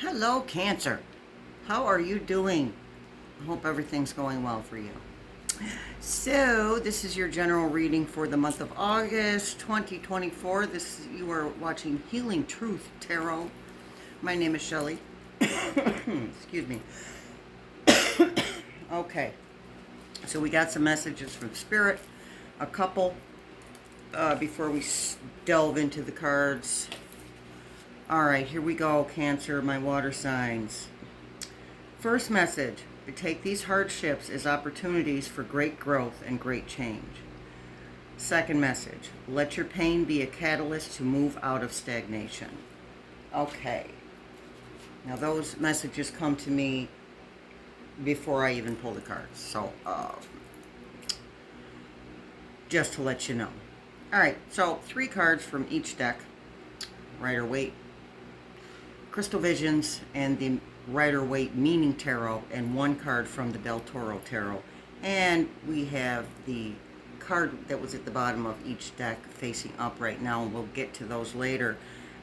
Hello, Cancer. How are you doing? I hope everything's going well for you. So, this is your general reading for the month of August 2024. You are watching Healing Truth Tarot. My name is Shelley. Excuse me. Okay. So, we got some messages from Spirit, a couple, before we delve into the cards. All right, here we go, Cancer, my water signs. First message, take these hardships as opportunities for great growth and great change. Second message, let your pain be a catalyst to move out of stagnation. Okay. Now those messages come to me before I even pull the cards. So, just to let you know. All right, so 3 cards from each deck, Rider-Waite, Crystal Visions, and the Rider-Waite Meaning Tarot, and 1 card from the Del Toro Tarot. And we have the card that was at the bottom of each deck facing up right now, and we'll get to those later.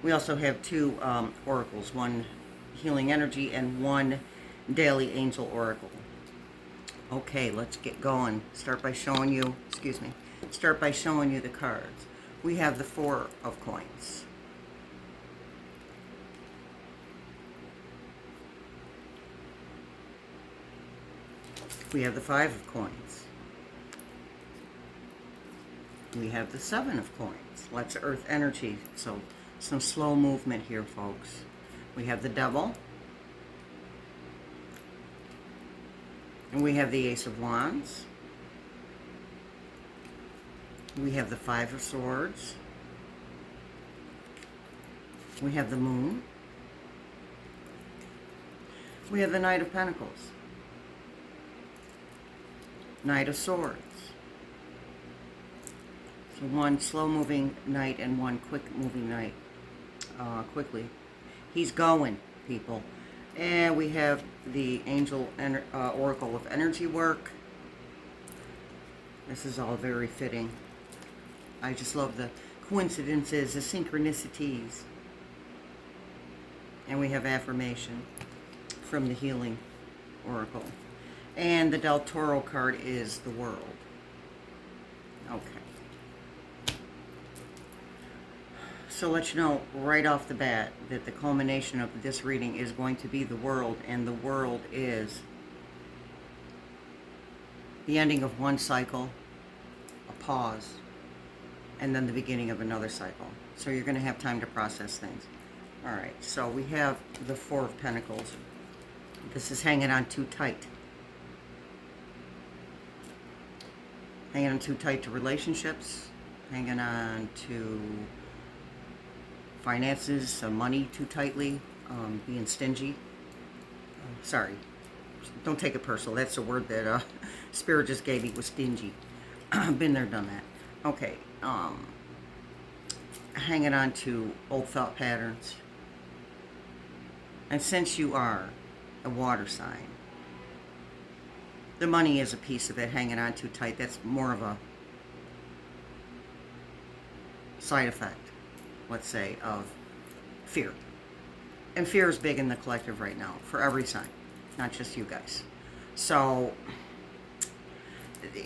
We also have 2 oracles, 1 Healing Energy and 1 Daily Angel Oracle. Okay, let's get going. Start by showing you the cards. We have the 4 of Coins. We have the 5 of Coins. We have the 7 of Coins. Lots of earth energy, so some slow movement here, folks. We have the Devil. And we have the Ace of Wands. We have the 5 of Swords. We have the Moon. We have the Knight of Pentacles. Knight of Swords. So 1 slow-moving knight and 1 quick-moving knight. Quickly. He's going, people. And we have the Angel Oracle of Energy Work. This is all very fitting. I just love the coincidences, the synchronicities. And we have affirmation from the Healing Oracle. And the Del Toro card is the World. Okay. So let you know right off the bat that the culmination of this reading is going to be the World, and the World is the ending of one cycle, a pause, and then the beginning of another cycle. So you're going to have time to process things. All right, so we have the 4 of Pentacles. This is hanging on too tight. Hanging on too tight to relationships, hanging on to finances, money too tightly, being stingy. Sorry, don't take it personal. That's the word that Spirit just gave me, was stingy. Been there, done that. Okay, hanging on to old thought patterns. And since you are a water sign, the money is a piece of it, hanging on too tight. That's more of a side effect, let's say, of fear. And fear is big in the collective right now, for every sign, not just you guys. So,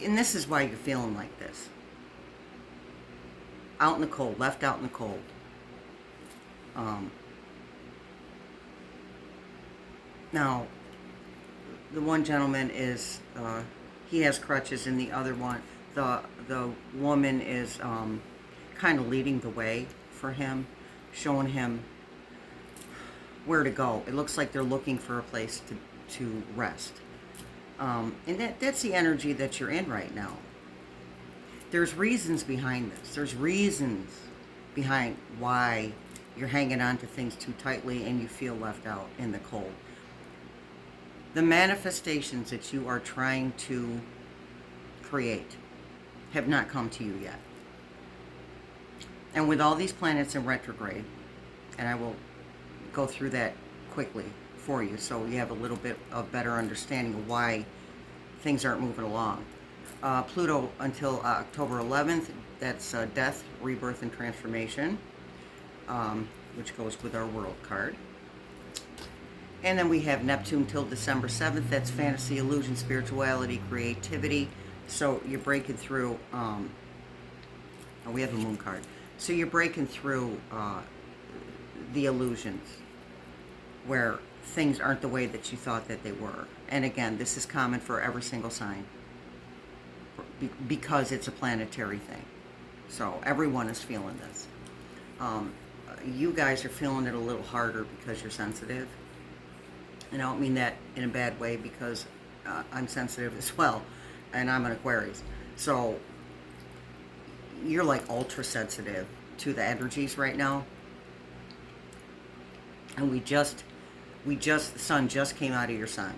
and this is why you're feeling like this. Out in the cold, left out in the cold. Now, the one gentleman is, he has crutches, and the other one, the woman is kind of leading the way for him, showing him where to go. It looks like they're looking for a place to rest. And that's the energy that you're in right now. There's reasons behind this. There's reasons behind why you're hanging on to things too tightly and you feel left out in the cold. The manifestations that you are trying to create have not come to you yet. And with all these planets in retrograde, and I will go through that quickly for you so you have a little bit of better understanding of why things aren't moving along. Pluto until October 11th, that's death, rebirth, and transformation, which goes with our World card. And then we have Neptune till December 7th. That's fantasy, illusion, spirituality, creativity. So you're breaking through. Oh, we have a moon card. So you're breaking through the illusions where things aren't the way that you thought that they were. And again, this is common for every single sign because it's a planetary thing. So everyone is feeling this. You guys are feeling it a little harder because you're sensitive. And I don't mean that in a bad way because I'm sensitive as well. And I'm an Aquarius. So you're like ultra sensitive to the energies right now. And the sun just came out of your sign.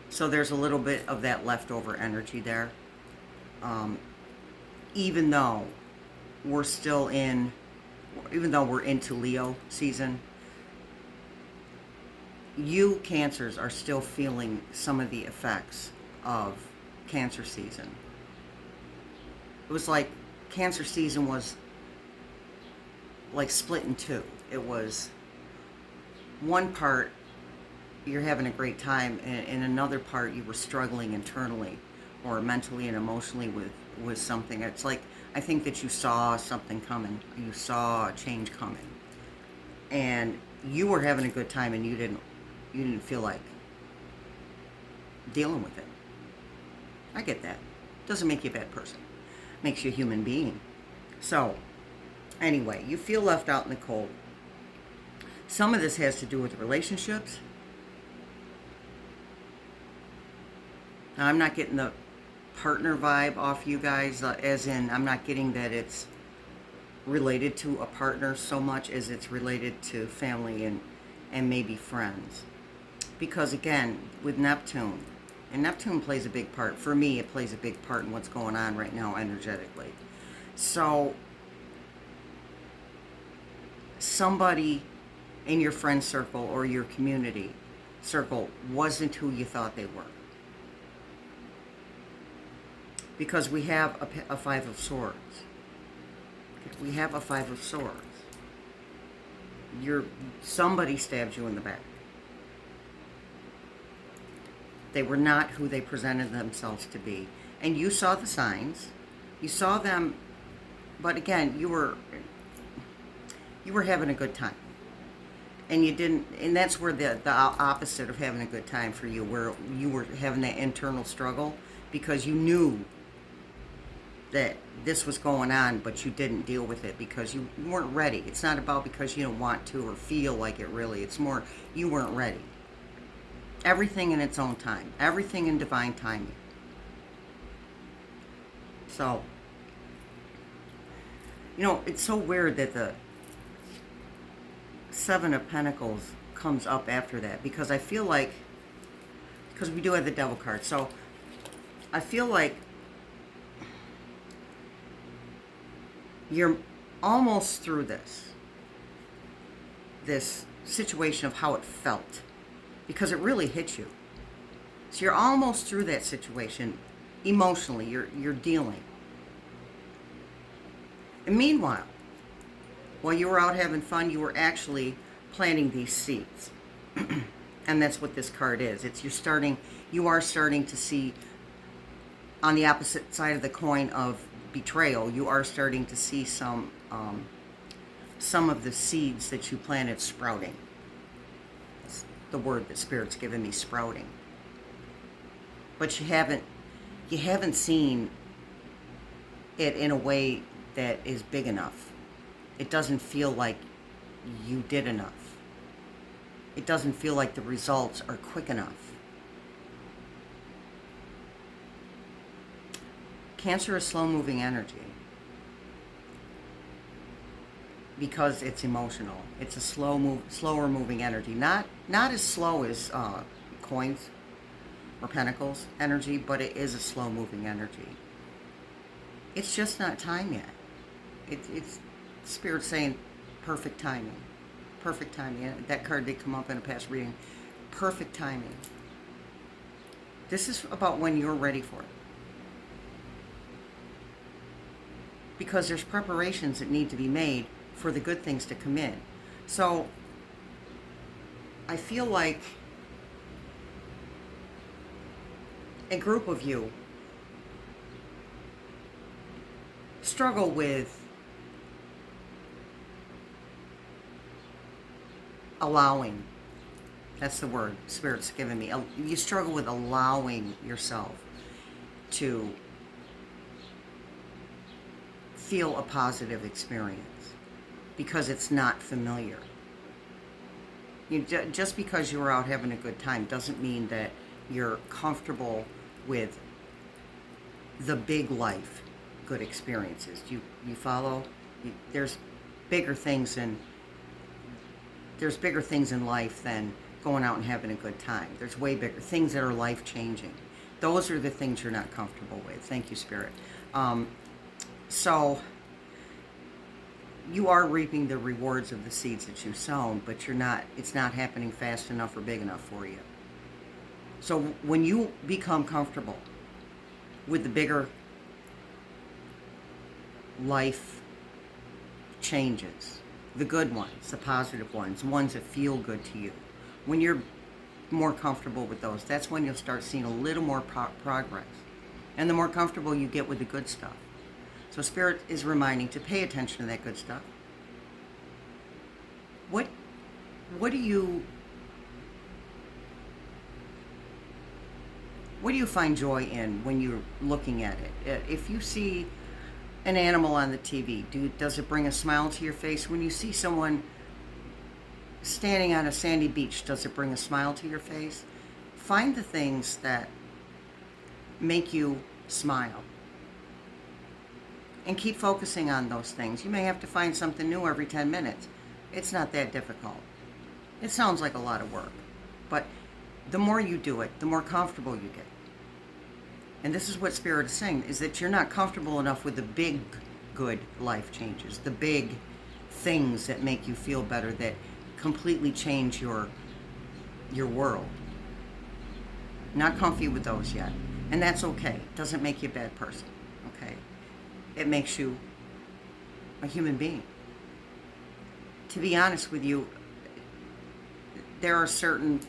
So there's a little bit of that leftover energy there. Even though we're into Leo season, you Cancers are still feeling some of the effects of Cancer season. It was like Cancer season was like split in two. It was one part you're having a great time, and in another part you were struggling internally or mentally and emotionally with something. It's like, I think that you saw something coming. You saw a change coming. And you were having a good time and you didn't feel like dealing with it. I get that. Doesn't make you a bad person. Makes you a human being. So, anyway, you feel left out in the cold. Some of this has to do with relationships. Now, I'm not getting the partner vibe off you guys, as in I'm not getting that it's related to a partner so much as it's related to family and maybe friends. Because again, with Neptune, and Neptune plays a big part. For me, it plays a big part in what's going on right now energetically. So, somebody in your friend circle or your community circle wasn't who you thought they were. Because we have a Five of Swords. We have a Five of Swords. Somebody stabbed you in the back. They were not who they presented themselves to be. And you saw the signs. You saw them, but again, you were having a good time. And you didn't, and that's where the opposite of having a good time for you, where you were having that internal struggle because you knew that this was going on, but you didn't deal with it because you weren't ready. It's not about because you don't want to or feel like it really. It's more you weren't ready. Everything in its own time. Everything in divine timing. So, it's so weird that the Seven of Pentacles comes up after that, because I feel like, because we do have the Devil card, so I feel like you're almost through this situation of how it felt, because it really hit you. So you're almost through that situation emotionally. You're dealing. And meanwhile, while you were out having fun, you were actually planting these seeds. And that's what this card is. You are starting to see, on the opposite side of the coin of betrayal, you are starting to see some of the seeds that you planted sprouting. That's the word that Spirit's given me, sprouting. But you haven't seen it in a way that is big enough. It doesn't feel like you did enough. It doesn't feel like the results are quick enough. Cancer is slow-moving energy because it's emotional. It's a slower moving energy. Not as slow as coins or pentacles energy, but it is a slow-moving energy. It's just not time yet. It's Spirit saying perfect timing. Perfect timing. That card did come up in a past reading. Perfect timing. This is about when you're ready for it. Because there's preparations that need to be made for the good things to come in. So, I feel like a group of you struggle with allowing. That's the word Spirit's given me. You struggle with allowing yourself to feel a positive experience because it's not familiar. Just because you're out having a good time doesn't mean that you're comfortable with the big life good experiences. You follow? There's bigger things in life than going out and having a good time. There's way bigger things that are life changing. Those are the things you're not comfortable with. Thank you, Spirit. So you are reaping the rewards of the seeds that you've sown, but it's not happening fast enough or big enough for you. So when you become comfortable with the bigger life changes, the good ones, the positive ones that feel good to you, when you're more comfortable with those, that's when you'll start seeing a little more progress. And the more comfortable you get with the good stuff. So Spirit is reminding to pay attention to that good stuff. What do you find joy in when you're looking at it? If you see an animal on the TV, does it bring a smile to your face? When you see someone standing on a sandy beach, does it bring a smile to your face? Find the things that make you smile. And keep focusing on those things. You may have to find something new every 10 minutes. It's not that difficult. It sounds like a lot of work. But the more you do it, the more comfortable you get. And this is what Spirit is saying, is that you're not comfortable enough with the big, good life changes, the big things that make you feel better, that completely change your world. Not comfy with those yet. And that's okay. It doesn't make you a bad person. Okay? It makes you a human being. To be honest with you, there are certain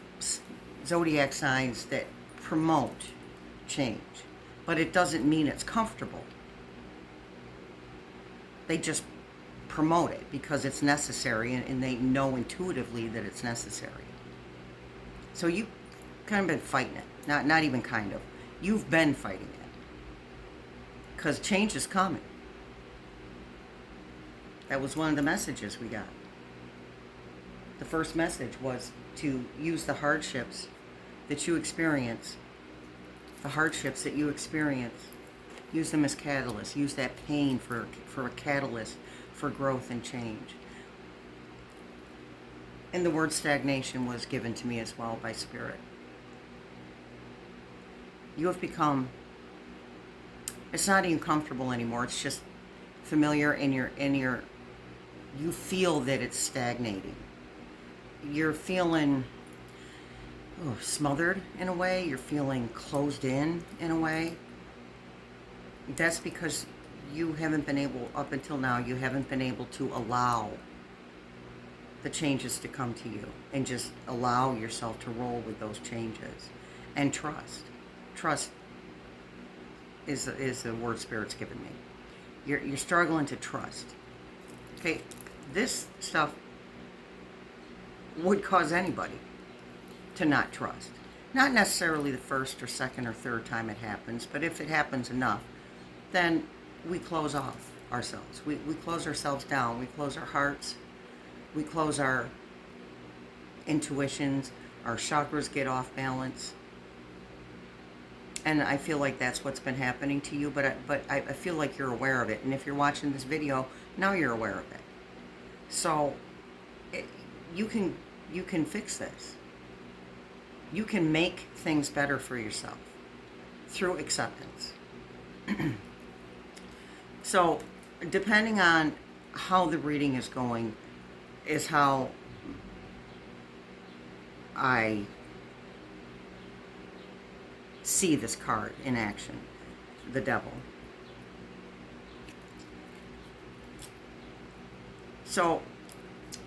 zodiac signs that promote change, but it doesn't mean it's comfortable. They just promote it because it's necessary, and they know intuitively that it's necessary. So you kind of been fighting it. Not even kind of. You've been fighting it. Because change is coming. That was one of the messages we got. The first message was to use the hardships that you experience, use them as catalysts. Use that pain for a catalyst for growth and change. And the word stagnation was given to me as well by Spirit. You have become, it's not even comfortable anymore. It's just familiar, and you feel that it's stagnating. You're feeling smothered in a way. You're feeling closed in a way. That's because you haven't been able, up until now, you haven't been able to allow the changes to come to you and just allow yourself to roll with those changes and trust. Trust is the word Spirit's given me. You're struggling to trust. Okay, this stuff would cause anybody to not trust. Not necessarily the first or second or third time it happens, but if it happens enough, then we close off ourselves. We close ourselves down. We close our hearts. We close our intuitions. Our chakras get off balance. And I feel like that's what's been happening to you, but I feel like you're aware of it. And if you're watching this video, now you're aware of it. So you can fix this. You can make things better for yourself through acceptance. So depending on how the reading is going is how I see this card in action, the Devil. So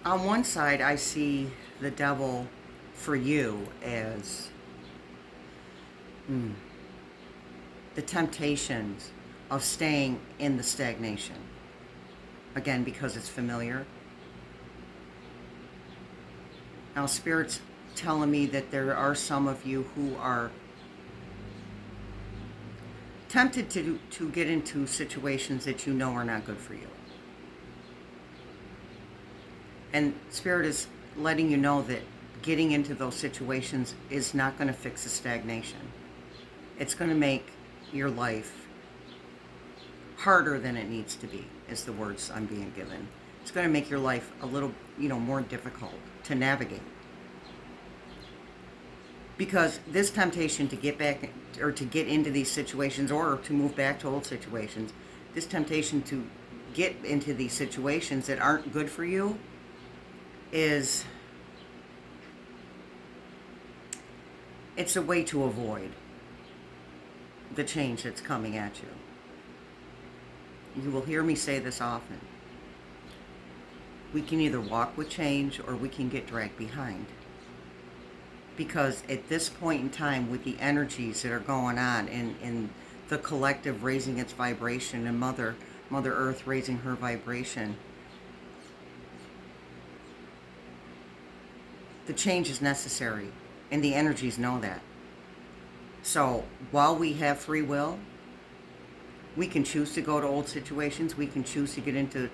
on one side, I see the Devil for you as the temptations of staying in the stagnation. Again, because it's familiar. Now, Spirit's telling me that there are some of you who are tempted to get into situations that you know are not good for you. And Spirit is letting you know that getting into those situations is not going to fix the stagnation. It's going to make your life harder than it needs to be, is the words I'm being given. It's going to make your life a little, more difficult to navigate. Because this temptation to get back or to get into these situations or to move back to old situations, this temptation to get into these situations that aren't good for you it's a way to avoid the change that's coming at you. You will hear me say this often. We can either walk with change or we can get dragged behind. Because at this point in time, with the energies that are going on in the collective raising its vibration and Mother Earth raising her vibration, the change is necessary, and the energies know that. So while we have free will, we can choose to go to old situations. We can choose to get into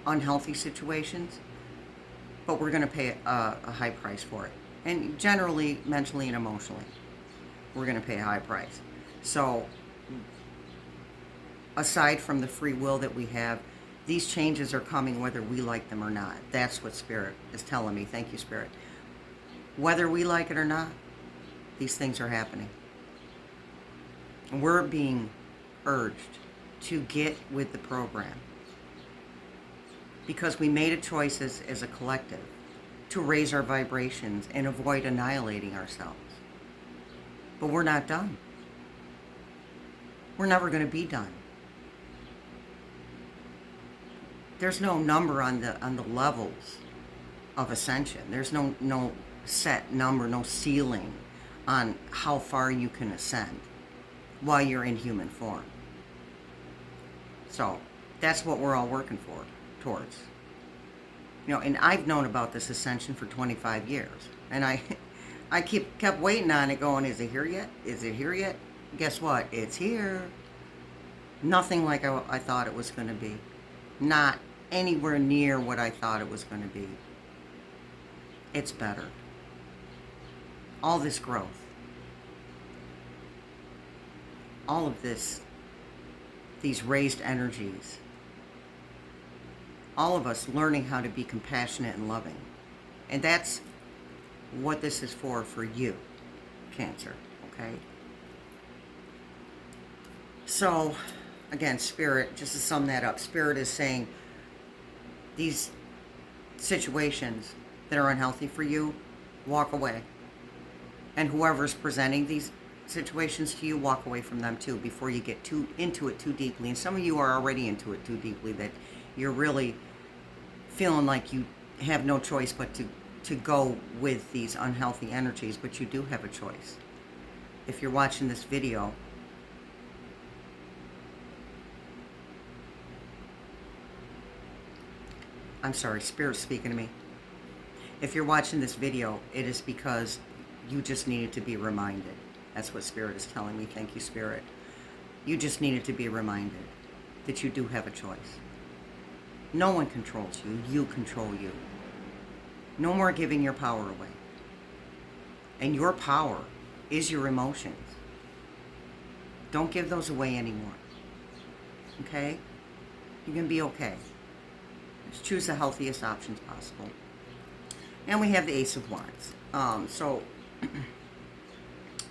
unhealthy situations, but we're going to pay a high price for it. And generally, mentally and emotionally, we're going to pay a high price. So aside from the free will that we have, these changes are coming whether we like them or not. That's what Spirit is telling me. Thank you, Spirit. Whether we like it or not, these things are happening. We're being urged to get with the program because we made a choice as a collective to raise our vibrations and avoid annihilating ourselves. But we're not done. We're never going to be done. There's no number on the levels of ascension. There's no set number, no ceiling on how far you can ascend while you're in human form. So that's what we're all working towards. And I've known about this ascension for 25 years, and I kept waiting on it, going, is it here yet? Is it here yet? Guess what? It's here. Nothing like I thought it was going to be. Not anywhere near what I thought it was going to be. It's better. All this growth, all of these raised energies, all of us learning how to be compassionate and loving. And that's what this is for you, Cancer, okay? So, again, Spirit, just to sum that up, Spirit is saying these situations that are unhealthy for you, walk away. And whoever's presenting these situations to you, walk away from them too before you get into it too deeply. And some of you are already into it too deeply, that you're really feeling like you have no choice but to go with these unhealthy energies, but you do have a choice. If you're watching this video, I'm sorry, Spirit's speaking to me. If you're watching this video, it is because you just needed to be reminded. That's what Spirit is telling me. Thank you, Spirit. You just needed to be reminded that you do have a choice. No one controls you. You control you. No more giving your power away. And your power is your emotions. Don't give those away anymore. Okay? You can be okay. Just choose the healthiest options possible. And we have the Ace of Wands. So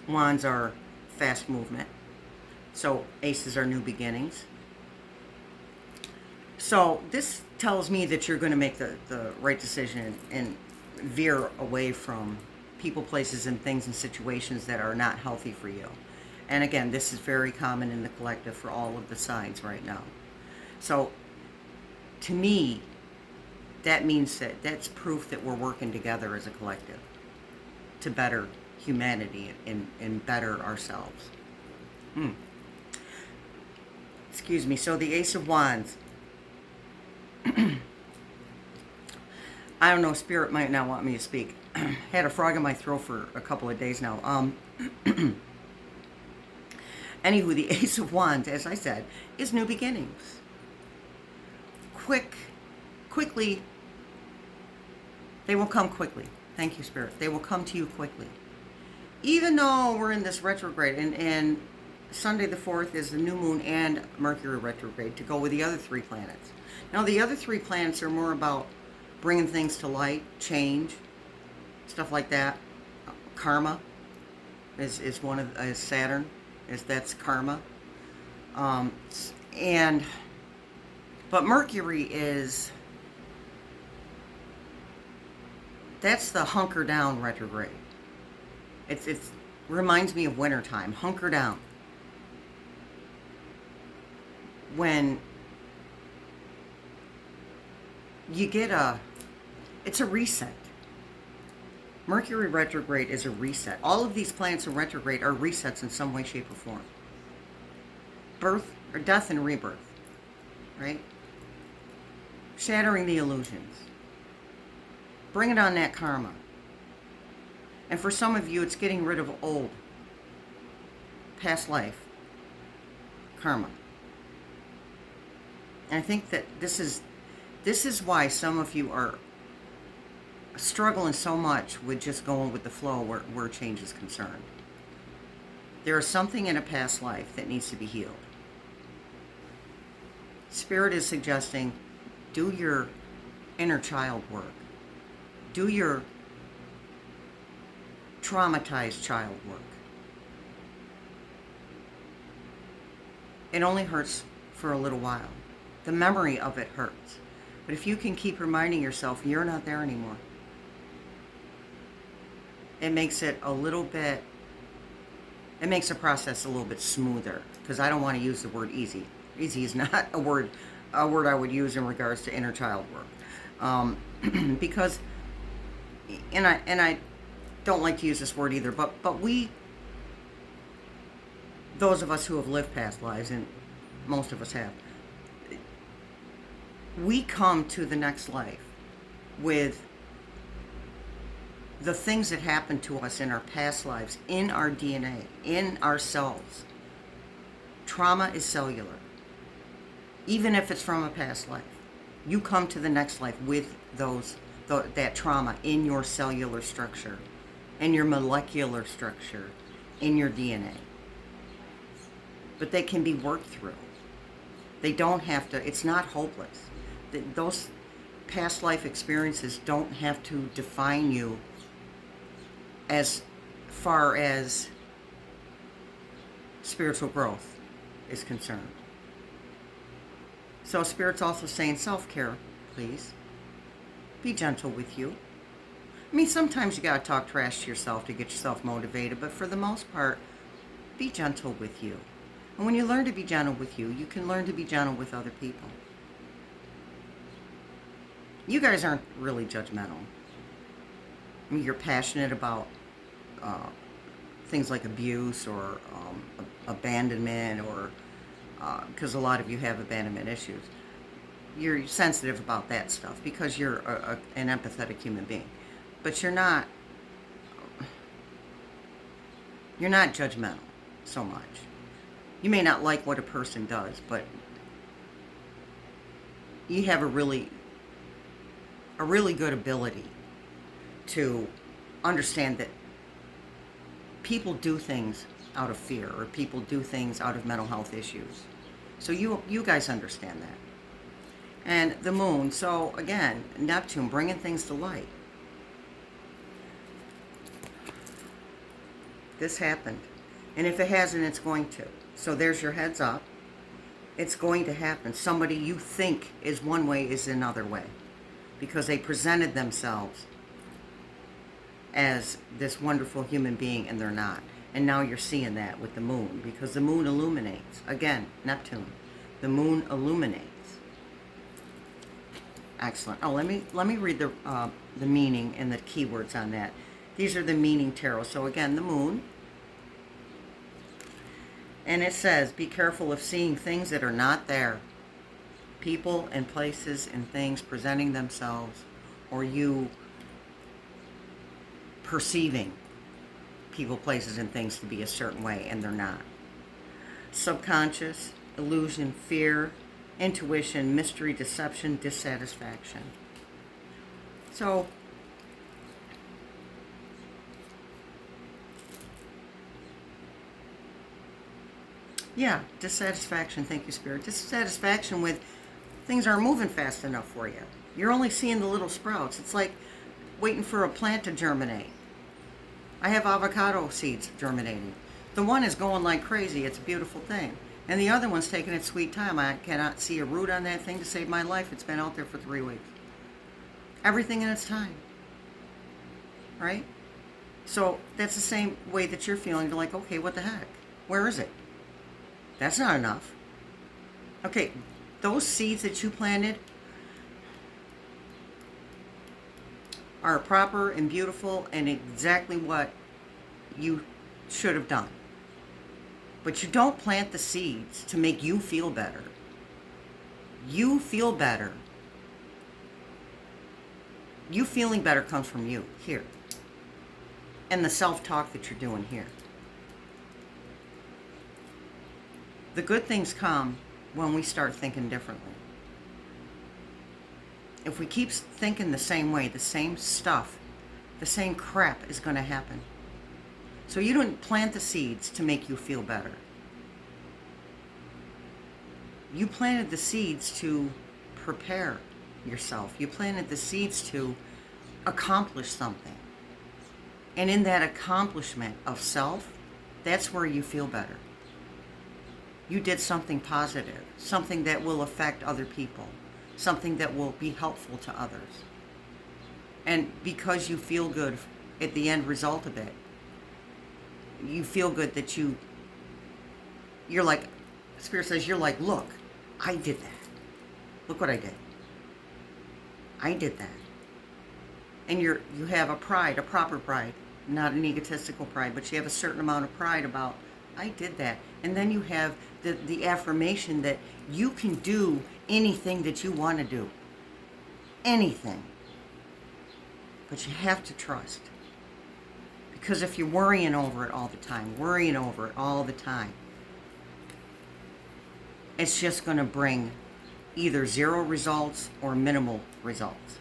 wands are fast movement. So aces are new beginnings. So this tells me that you're going to make the right decision and veer away from people, places, and things and situations that are not healthy for you. And again, this is very common in the collective for all of the signs right now. So to me, that means that's proof that we're working together as a collective to better humanity and better ourselves. Excuse me. So the Ace of Wands. I don't know, Spirit might not want me to speak. Had a frog in my throat for a couple of days now. Anywho, the Ace of Wands, as I said, is new beginnings. Quickly, they will come quickly. Thank you, Spirit. They will come to you quickly. Even though we're in this retrograde, and Sunday the 4th is the new moon and Mercury retrograde to go with the other 3 planets. Now, the other 3 planets are more about bringing things to light, change, stuff like that. Karma is one of is Saturn, that's karma. But Mercury that's the hunker down retrograde. It reminds me of wintertime. Hunker down. When you get it's a reset. Mercury retrograde is a reset. All of these planets in retrograde are resets in some way, shape, or form. Birth, or death and rebirth, right? Shattering the illusions. Bringing on that karma. And for some of you, it's getting rid of old, past life karma. And I think that this is why some of you are struggling so much with just going with the flow where change is concerned. There is something in a past life that needs to be healed. Spirit is suggesting do your inner child work. Do your traumatized child work. It only hurts for a little while. The memory of it hurts. But if you can keep reminding yourself you're not there anymore, it makes it it makes the process a little bit smoother. Because I don't want to use the word easy. Easy is not a word I would use in regards to inner child work. Because, and I don't like to use this word either, but we, those of us who have lived past lives, and most of us have, we come to the next life with the things that happened to us in our past lives, in our DNA, in ourselves. Trauma is cellular. Even if it's from a past life, you come to the next life with that trauma in your cellular structure, in your molecular structure, in your DNA. But they can be worked through. They don't have to, it's not hopeless. Those past life experiences don't have to define you as far as spiritual growth is concerned. So Spirit's also saying self-care, please. Be gentle with you. I mean, sometimes you gotta talk trash to yourself to get yourself motivated, but for the most part, be gentle with you. And when you learn to be gentle with you, you can learn to be gentle with other people. You guys aren't really judgmental. I mean, you're passionate about things like abuse or abandonment, or because a lot of you have abandonment issues. You're sensitive about that stuff because you're an empathetic human being. But you're not judgmental so much. You may not like what a person does, but you have a really good ability to understand that people do things out of fear, or people do things out of mental health issues. So you guys understand that. And the moon, so again, Neptune, bringing things to light. This happened. And if it hasn't, it's going to. So there's your heads up. It's going to happen. Somebody you think is one way is another way, because they presented themselves as this wonderful human being and they're not. And now you're seeing that with the moon, because the moon illuminates. Again, Neptune. The moon illuminates. Excellent. Oh, let me read the meaning and the keywords on that. These are the meaning tarot. So again, the moon. And it says, be careful of seeing things that are not there. People and places and things presenting themselves, or you perceiving people, places, and things to be a certain way, and they're not. Subconscious, illusion, fear, intuition, mystery, deception, dissatisfaction. So, yeah, dissatisfaction. Thank you, Spirit. Dissatisfaction with things aren't moving fast enough for you. You're only seeing the little sprouts. It's like waiting for a plant to germinate. I have avocado seeds germinating. The one is going like crazy. It's a beautiful thing. And the other one's taking its sweet time. I cannot see a root on that thing to save my life. It's been out there for 3 weeks. Everything in its time. Right? So that's the same way that you're feeling. You're like, okay, what the heck? Where is it? That's not enough. Okay, those seeds that you planted are proper and beautiful and exactly what you should have done. But you don't plant the seeds to make you feel better. You feel better. You feeling better comes from you, here. And the self-talk that you're doing here. The good things come when we start thinking differently. If we keep thinking the same way, the same stuff, the same crap is going to happen. So you don't plant the seeds to make you feel better. You planted the seeds to prepare yourself. You planted the seeds to accomplish something. And in that accomplishment of self, that's where you feel better. You did something positive, something that will affect other people, something that will be helpful to others. And because you feel good at the end result of it, you feel good that you're like, Spirit says, you're like, look, I did that. Look what I did. I did that. And you have a pride, a proper pride, not an egotistical pride, but you have a certain amount of pride about, I did that. And then you have the affirmation that you can do anything that you want to do. Anything. But you have to trust. Because if you're worrying over it all the time, it's just going to bring either zero results or minimal results.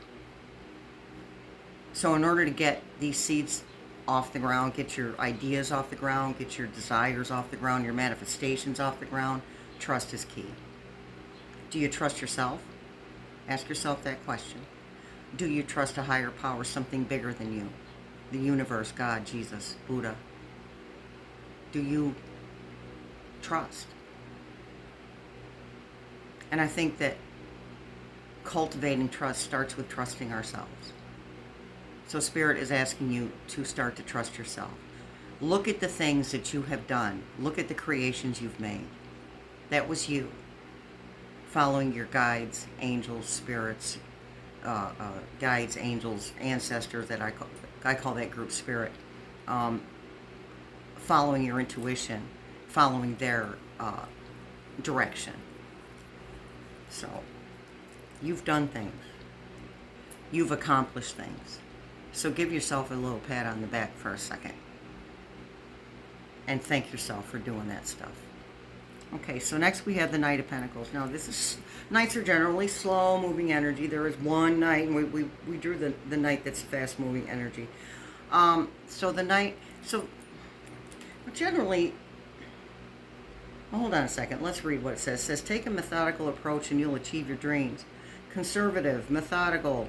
So in order to get these seeds off the ground, get your ideas off the ground, get your desires off the ground, your manifestations off the ground, trust is key. Do you trust yourself? Ask yourself that question. Do you trust a higher power, something bigger than you? The universe, God, Jesus, Buddha. Do you trust? And I think that cultivating trust starts with trusting ourselves. So Spirit is asking you to start to trust yourself. Look at the things that you have done. Look at the creations you've made. That was you. Following your guides, angels, spirits, guides, angels, ancestors, that I call that group Spirit. Following your intuition, following their direction. So, you've done things. You've accomplished things. So give yourself a little pat on the back for a second. And thank yourself for doing that stuff. Okay, so next we have the Knight of Pentacles. Now Knights are generally slow moving energy. There is one Knight, and we drew the Knight that's fast moving energy. So the Knight, generally, well, hold on a second. Let's read what it says. It says, take a methodical approach and you'll achieve your dreams. Conservative, methodical,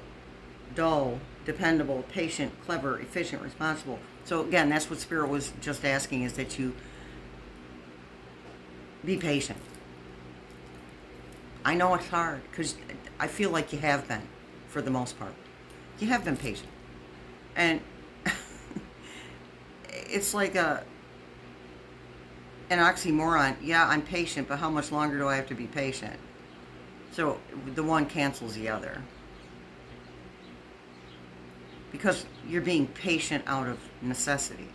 dull, dependable, patient, clever, efficient, responsible. So again, that's what Spirit was just asking, is that you be patient. I know it's hard because I feel like you have been, for the most part. You have been patient. And it's like an oxymoron. Yeah, I'm patient, but how much longer do I have to be patient? So the one cancels the other. because you're being patient out of necessity,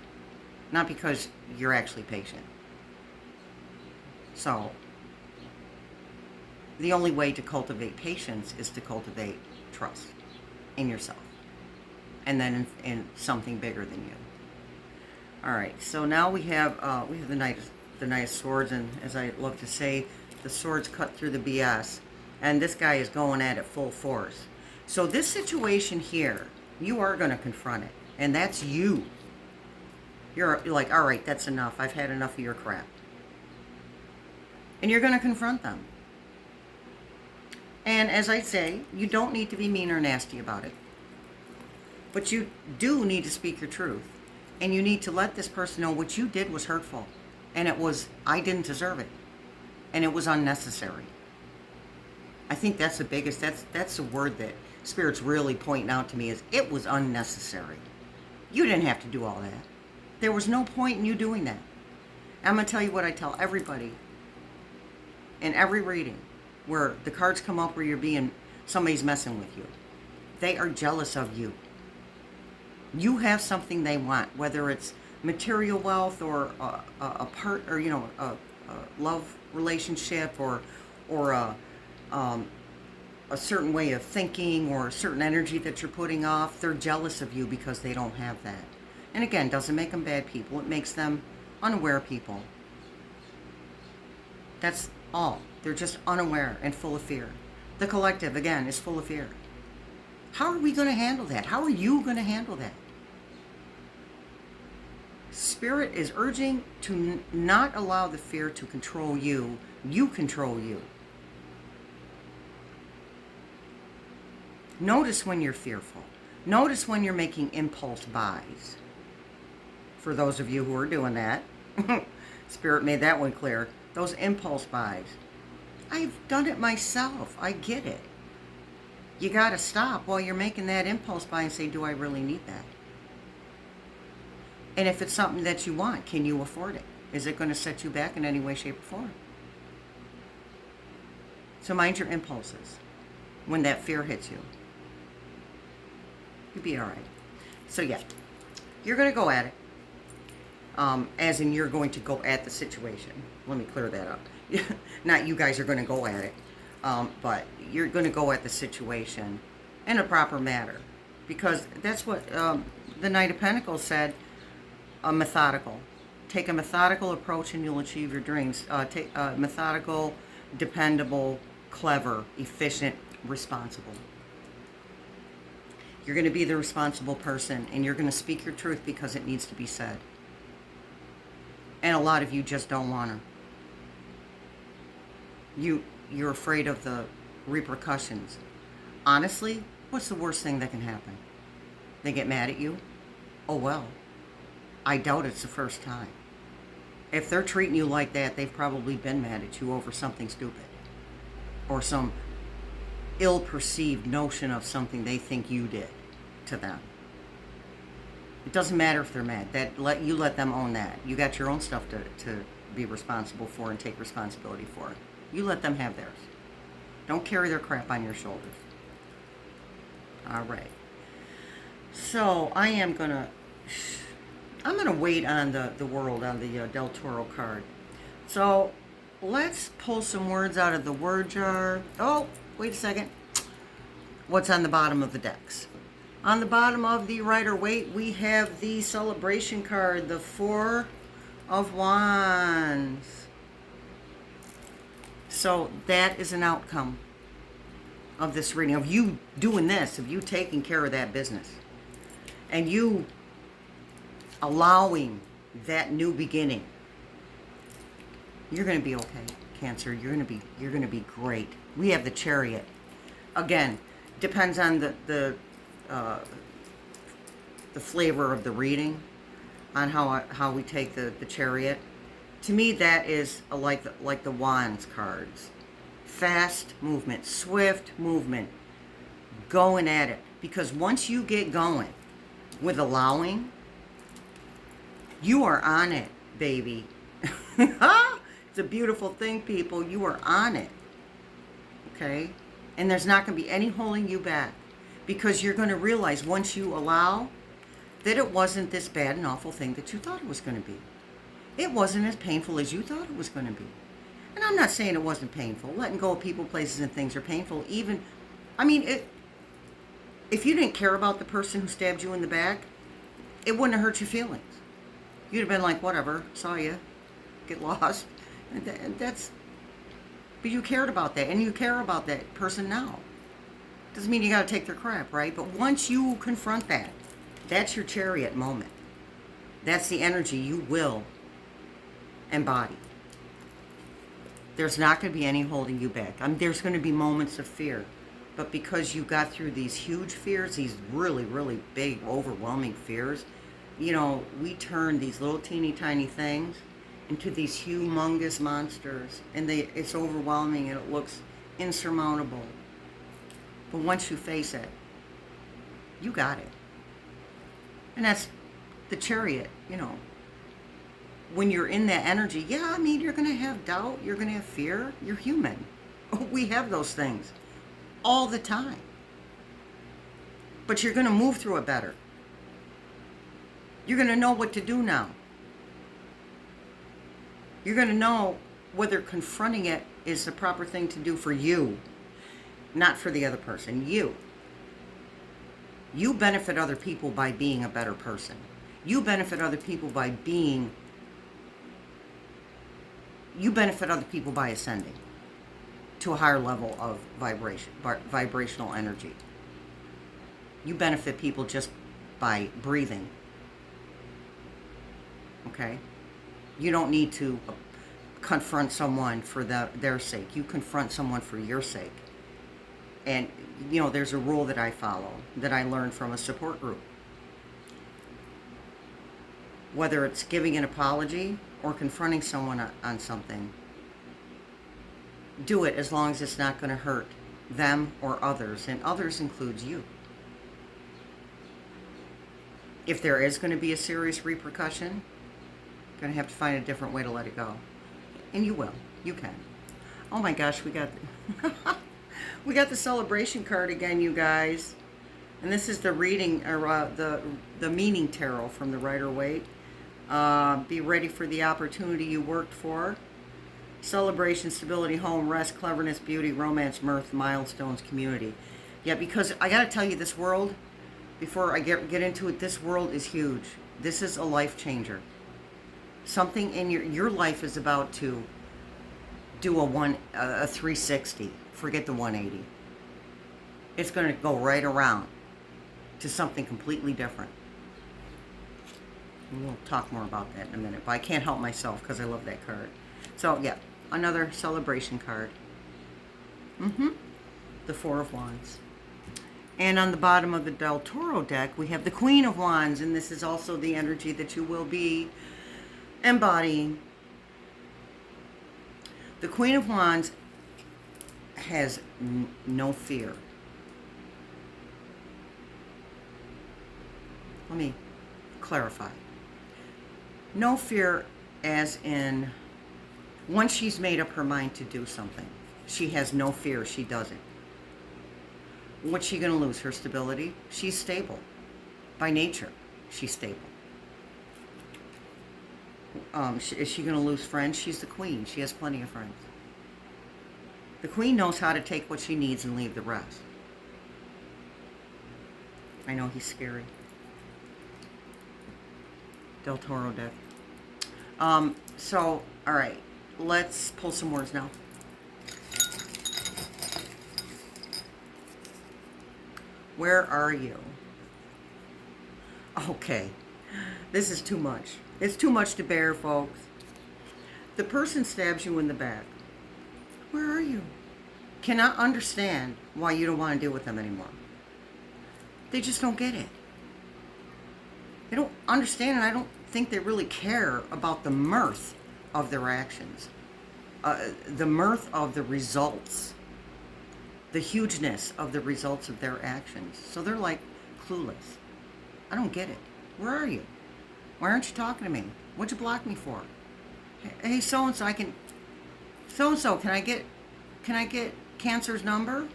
not because you're actually patient. So the only way to cultivate patience is to cultivate trust in yourself, and then in something bigger than you. All right, so now we have the Knight of Swords, and as I love to say, the swords cut through the BS, and this guy is going at it full force. So this situation here, you are going to confront it, and that's you. You're like, all right, that's enough. I've had enough of your crap. And you're going to confront them. And as I say, you don't need to be mean or nasty about it. But you do need to speak your truth. And you need to let this person know what you did was hurtful. And it was, I didn't deserve it. And it was unnecessary. I think that's the biggest, that's the word that Spirit's really pointing out to me, is it was unnecessary. You didn't have to do all that. There was no point in you doing that. I'm going to tell you what I tell everybody in every reading where the cards come up where somebody's messing with you. They are jealous of you. You have something they want, whether it's material wealth or a part, or a love relationship, or a certain way of thinking, or a certain energy that you're putting off. They're jealous of you because they don't have that. And again, doesn't make them bad people. It makes them unaware people. That's all. They're just unaware and full of fear. The collective, again, is full of fear. How are we going to handle that? How are you going to handle that? Spirit is urging to not allow the fear to control you. You control you. Notice when you're fearful. Notice when you're making impulse buys. For those of you who are doing that, Spirit made that one clear. Those impulse buys. I've done it myself. I get it. You got to stop while you're making that impulse buy and say, do I really need that? And if it's something that you want, can you afford it? Is it going to set you back in any way, shape, or form? So mind your impulses when that fear hits you. You'll be all right. So yeah, you're going to go at it. As in, you're going to go at the situation. Let me clear that up. Not you guys are going to go at it, but you're going to go at the situation in a proper manner, because that's what the Knight of Pentacles said. Methodical. Take a methodical approach and you'll achieve your dreams. Take methodical, dependable, clever, efficient, responsible. You're going to be the responsible person, and you're going to speak your truth because it needs to be said. And a lot of you just don't want to. You're afraid of the repercussions. Honestly, what's the worst thing that can happen? They get mad at you? Oh well. I doubt it's the first time. If they're treating you like that, they've probably been mad at you over something stupid. Or some ill-perceived notion of something they think you did to them. It doesn't matter if they're mad. You let them own that. You got your own stuff to be responsible for and take responsibility for. You let them have theirs. Don't carry their crap on your shoulders. All right. So I'm gonna wait on the world, on the Del Toro card. So let's pull some words out of the word jar. Oh, wait a second. What's on the bottom of the decks? On the bottom of the Rider-Waite, we have the celebration card, the Four of Wands. So that is an outcome of this reading, of you doing this, of you taking care of that business, and you allowing that new beginning. You're going to be okay, Cancer. You're going to be great. We have the Chariot. Again, depends on the flavor of the reading, on how we take the Chariot. To me, that is like the Wands cards. Fast movement, swift movement, going at it. Because once you get going with allowing, you are on it, baby. It's a beautiful thing, people. You are on it. Okay? And there's not going to be any holding you back. Because you're going to realize once you allow that it wasn't this bad and awful thing that you thought it was going to be. It wasn't as painful as you thought it was going to be. And I'm not saying it wasn't painful. Letting go of people, places, and things are painful. Even, I mean, if you didn't care about the person who stabbed you in the back, it wouldn't have hurt your feelings. You'd have been like, whatever, saw you, get lost. And that's, but you cared about that, and you care about that person now. Doesn't mean you got to take their crap, right? But once you confront that, that's your chariot moment. That's the energy you will embody. There's not going to be any holding you back. There's going to be moments of fear. But because you got through these huge fears, these really, really big, overwhelming fears, you know, we turn these little teeny tiny things into these humongous monsters. And it's overwhelming and it looks insurmountable. But once you face it, you got it. And that's the chariot, you know. When you're in that energy, yeah, I mean, you're going to have doubt, you're going to have fear, you're human. We have those things all the time. But you're going to move through it better. You're going to know what to do now. You're going to know whether confronting it is the proper thing to do for you, not for the other person. You benefit other people by being a better person. You benefit other people by ascending to a higher level of vibrational energy. You benefit people just by breathing. Okay? You don't need to confront someone for their sake. You confront someone for your sake. And, you know, there's a rule that I follow that I learned from a support group. Whether it's giving an apology or confronting someone on something, do it as long as it's not going to hurt them or others, and others includes you. If there is going to be a serious repercussion, you're going to have to find a different way to let it go. And you will. You can. Oh my gosh, we got we got the celebration card again, you guys. And this is the reading, or the meaning tarot from the Rider-Waite. Be ready for the opportunity you worked for. Celebration, stability, home, rest, cleverness, beauty, romance, mirth, milestones, community. Yeah, because I got to tell you, this world, before I get into it, this world is huge. This is a life changer. Something in your life is about to do a 360. Forget the 180. It's going to go right around to something completely different. And we'll talk more about that in a minute, but I can't help myself because I love that card. So yeah, another celebration card. The Four of Wands. And on the bottom of the Del Toro deck, we have the Queen of Wands, and this is also the energy that you will be embodying. The Queen of Wands has no fear. Let me clarify. No fear as in, once she's made up her mind to do something, she has no fear, she does it. What's she going to lose? Her stability? She's stable. By nature, she's stable. Is she going to lose friends? She's the queen. She has plenty of friends. The queen knows how to take what she needs and leave the rest. I know he's scary. Del Toro deck. So, all right. Let's pull some words now. Where are you? Okay. This is too much. It's too much to bear, folks. The person stabs you in the back. Where are you? Cannot understand why you don't want to deal with them anymore. They just don't get it. They don't understand, and I don't think they really care about the mirth of their actions. The mirth of the results. The hugeness of the results of their actions. So they're like clueless. I don't get it. Where are you? Why aren't you talking to me? What'd you block me for? Hey, so-and-so, can I get Cancer's number?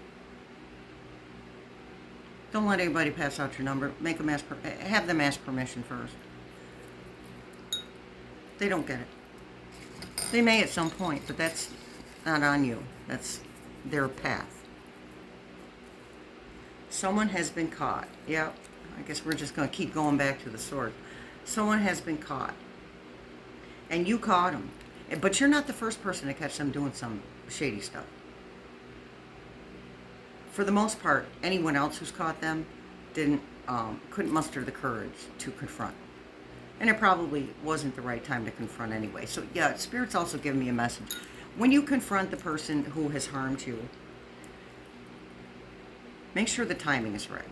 Don't let anybody pass out your number. Have them ask permission first. They don't get it. They may at some point, but that's not on you. That's their path. Someone has been caught. Yep. I guess we're just going to keep going back to the sword. Someone has been caught. And you caught them. But you're not the first person to catch them doing some shady stuff. For the most part, anyone else who's caught them couldn't muster the courage to confront. And it probably wasn't the right time to confront anyway. So yeah, Spirit's also giving me a message. When you confront the person who has harmed you, make sure the timing is right.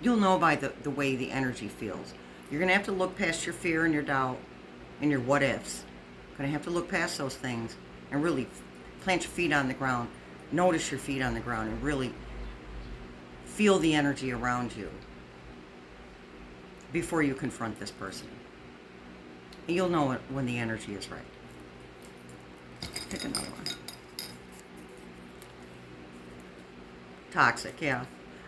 You'll know by the way the energy feels. You're going to have to look past your fear and your doubt and your what ifs. You're going to have to look past those things and really plant your feet on the ground. Notice your feet on the ground and really feel the energy around you before you confront this person. And you'll know it when the energy is right. Pick another one. Toxic, yeah.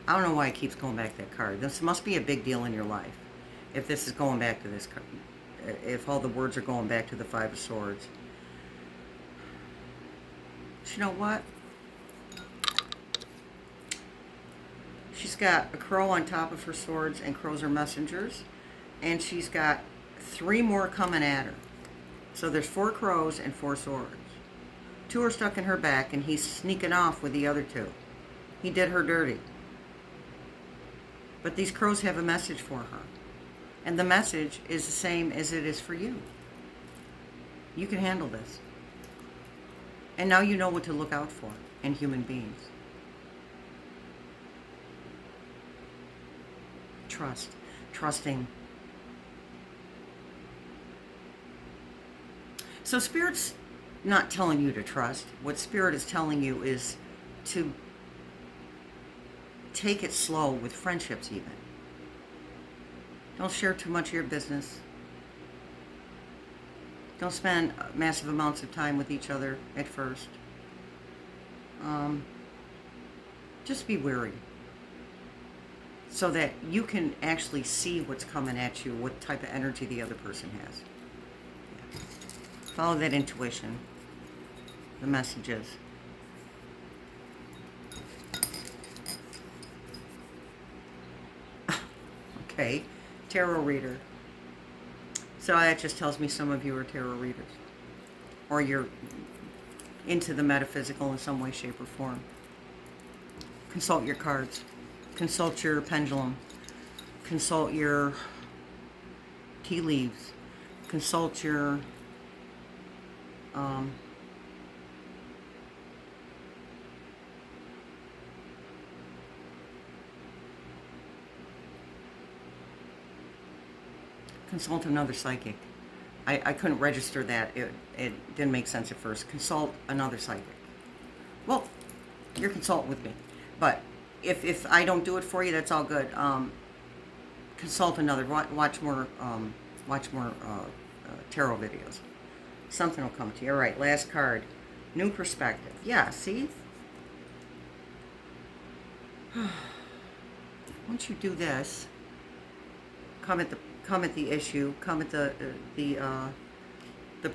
I don't know why it keeps going back to that card. This must be a big deal in your life. If this is going back to this card. If all the words are going back to the Five of Swords. But you know what? She's got a crow on top of her swords, and crows are messengers. And she's got 3 more coming at her. So there's 4 crows and 4 swords. 2 are stuck in her back, and he's sneaking off with the other 2. He did her dirty. But these crows have a message for her. And the message is the same as it is for you. You can handle this. And now you know what to look out for in human beings. Trust. Trusting. So Spirit's not telling you to trust. What Spirit is telling you is to take it slow with friendships even. Don't share too much of your business. Don't spend massive amounts of time with each other at first. Just be wary so that you can actually see what's coming at you, what type of energy the other person has. Yeah. Follow that intuition, the messages. Okay, tarot reader. So that just tells me some of you are tarot readers. Or you're into the metaphysical in some way, shape, or form. Consult your cards. Consult your pendulum. Consult your tea leaves. Consult your consult another psychic. I couldn't register that. It didn't make sense at first. Consult another psychic. Well, you're consulting with me. But if I don't do it for you, that's all good. Consult another. Watch more tarot videos. Something will come to you. All right, last card. New perspective. Yeah, see? Once you do this, come at the issue, come at the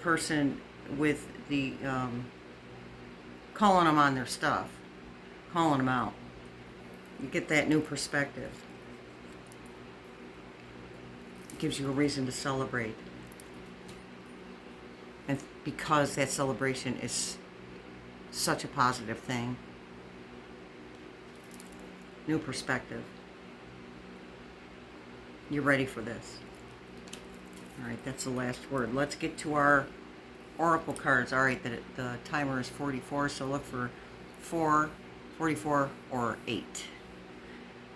person with the calling them on their stuff, calling them out. You get that new perspective. It gives you a reason to celebrate. And because that celebration is such a positive thing. New perspective. You're ready for this. All right, that's the last word. Let's get to our oracle cards. All right, the timer is 44, so look for 4, 44, or 8.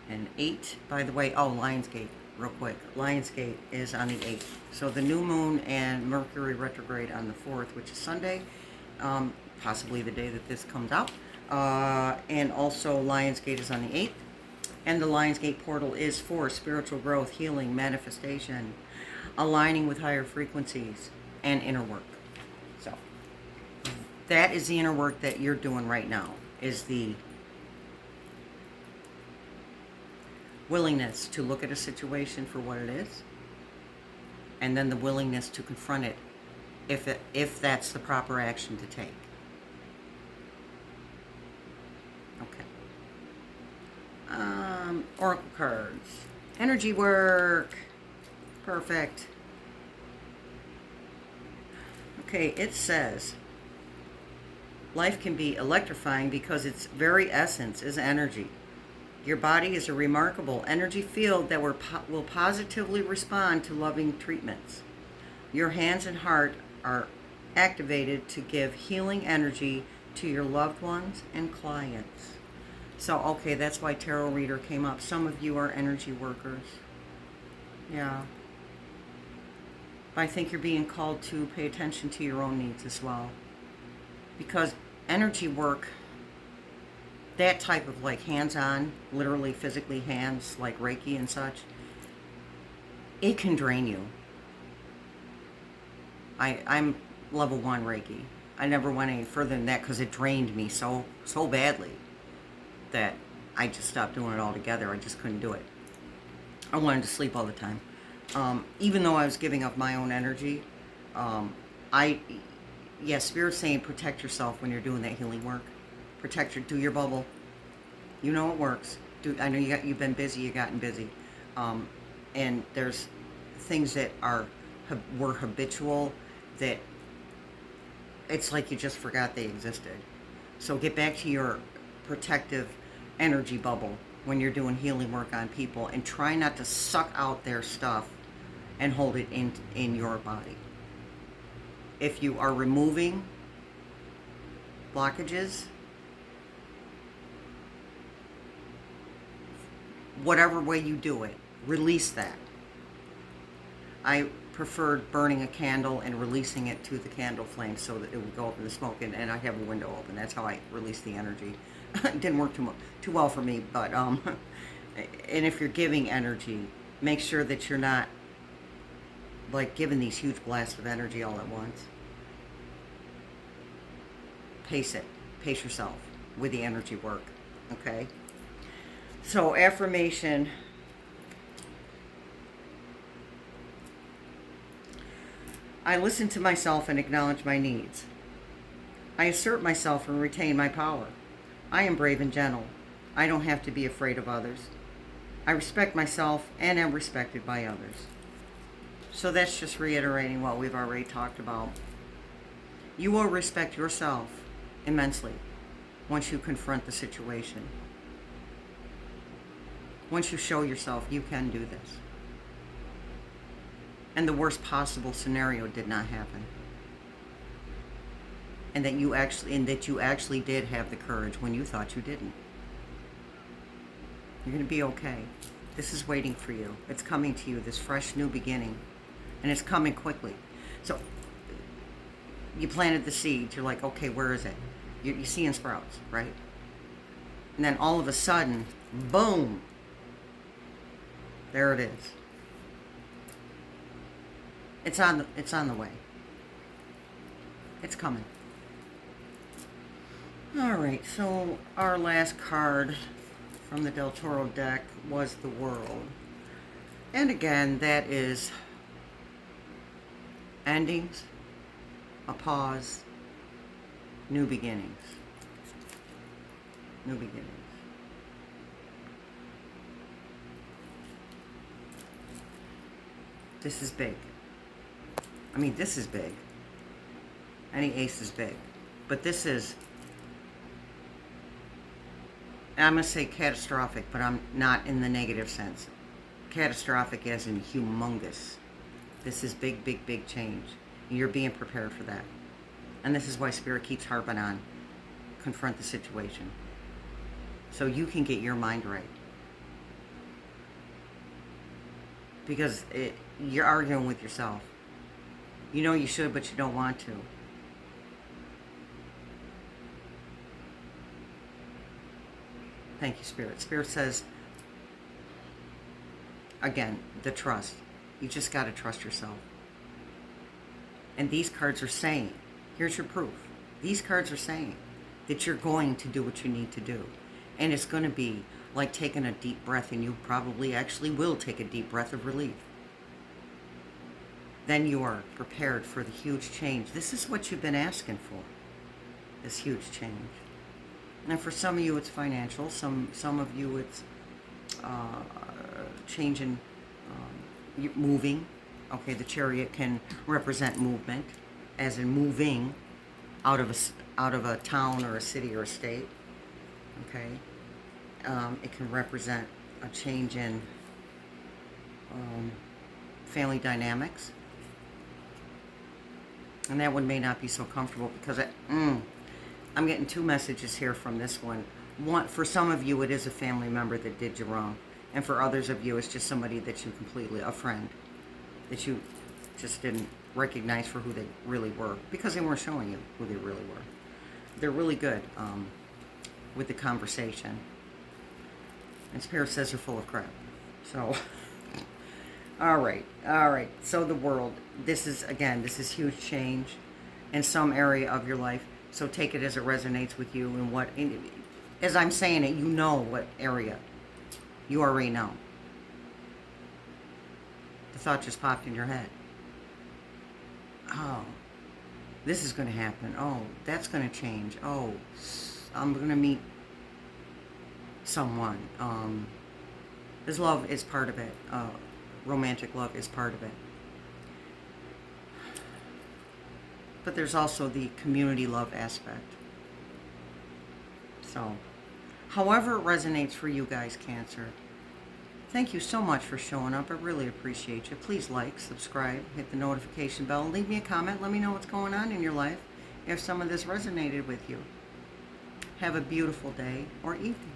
And 8, by the way, Lionsgate, real quick. Lionsgate is on the 8th. So the new moon and Mercury retrograde on the 4th, which is Sunday, possibly the day that this comes out. And also Lionsgate is on the 8th. And the Lionsgate portal is for spiritual growth, healing, manifestation, aligning with higher frequencies, and inner work. So that is the inner work that you're doing right now, is the willingness to look at a situation for what it is, and then the willingness to confront it if that's the proper action to take. Okay. Oracle cards. Energy work. Perfect. Okay, it says life can be electrifying because its very essence is energy. Your body is a remarkable energy field that will positively respond to loving treatments. Your hands and heart are activated to give healing energy to your loved ones and clients. So, okay, that's why tarot reader came up. Some of you are energy workers. Yeah. But I think you're being called to pay attention to your own needs as well. Because energy work, that type of like hands-on, literally physically hands, like Reiki and such, it can drain you. I'm level 1 Reiki. I never went any further than that because it drained me so badly that I just stopped doing it altogether. I just couldn't do it. I wanted to sleep all the time. Even though I was giving up my own energy, Spirit's saying protect yourself when you're doing that healing work. Do your bubble. You know it works. I know you've been busy. You've gotten busy, and there's things that were habitual that it's like you just forgot they existed. So get back to your protective energy bubble when you're doing healing work on people, and try not to suck out their stuff and hold it in your body. If you are removing blockages, whatever way you do it, release that. I preferred burning a candle and releasing it to the candle flame so that it would go up in the smoke, and I have a window open. That's how I release the energy. It didn't work too well for me, but and if you're giving energy, make sure that you're not like giving these huge blasts of energy all at once. Pace yourself with the energy work, okay? So affirmation. I listen to myself and acknowledge my needs. I assert myself and retain my power. I am brave and gentle. I don't have to be afraid of others. I respect myself and am respected by others. So that's just reiterating what we've already talked about. You will respect yourself immensely once you confront the situation. Once you show yourself you can do this. And the worst possible scenario did not happen. And that you actually did have the courage when you thought you didn't. You're going to be okay. This is waiting for you. It's coming to you, this fresh new beginning. And it's coming quickly. So you planted the seed. You're like, okay, where is it? You're seeing sprouts, right? And then all of a sudden, boom, there it is. It's on the way. It's coming. All right, so our last card from the Del Toro deck was the World. And again, that is endings, a pause, new beginnings. New beginnings. This is big. I mean, this is big. Any ace is big. But this is, I'm going to say catastrophic, but I'm not in the negative sense. Catastrophic as in humongous. This is big, big, big change. And you're being prepared for that. And this is why Spirit keeps harping on. Confront the situation. So you can get your mind right. Because you're arguing with yourself. You know you should, but you don't want to. Thank you, Spirit. Spirit says, again, the trust. You just got to trust yourself. And these cards are saying, here's your proof. These cards are saying that you're going to do what you need to do. And it's going to be like taking a deep breath, and you probably actually will take a deep breath of relief. Then you are prepared for the huge change. This is what you've been asking for, this huge change. And for some of you, it's financial. Some of you, it's change in moving. Okay, the Chariot can represent movement, as in moving out of a town or a city or a state. Okay, it can represent a change in family dynamics, and that one may not be so comfortable because I'm getting two messages here from this one. One, for some of you, it is a family member that did you wrong, and for others of you, it's just somebody that you a friend that you just didn't recognize for who they really were, because they weren't showing you who they really were. They're really good with the conversation. And Spirit says they're full of crap. So, all right. So the world, this is huge change in some area of your life. So take it as it resonates with you, and as I'm saying it, you know what area. You already know. The thought just popped in your head. Oh, this is going to happen. Oh, that's going to change. Oh, I'm going to meet someone. This love is part of it. Romantic love is part of it. But there's also the community love aspect. So, however it resonates for you guys, Cancer, thank you so much for showing up. I really appreciate you. Please like, subscribe, hit the notification bell, leave me a comment. Let me know what's going on in your life if some of this resonated with you. Have a beautiful day or evening.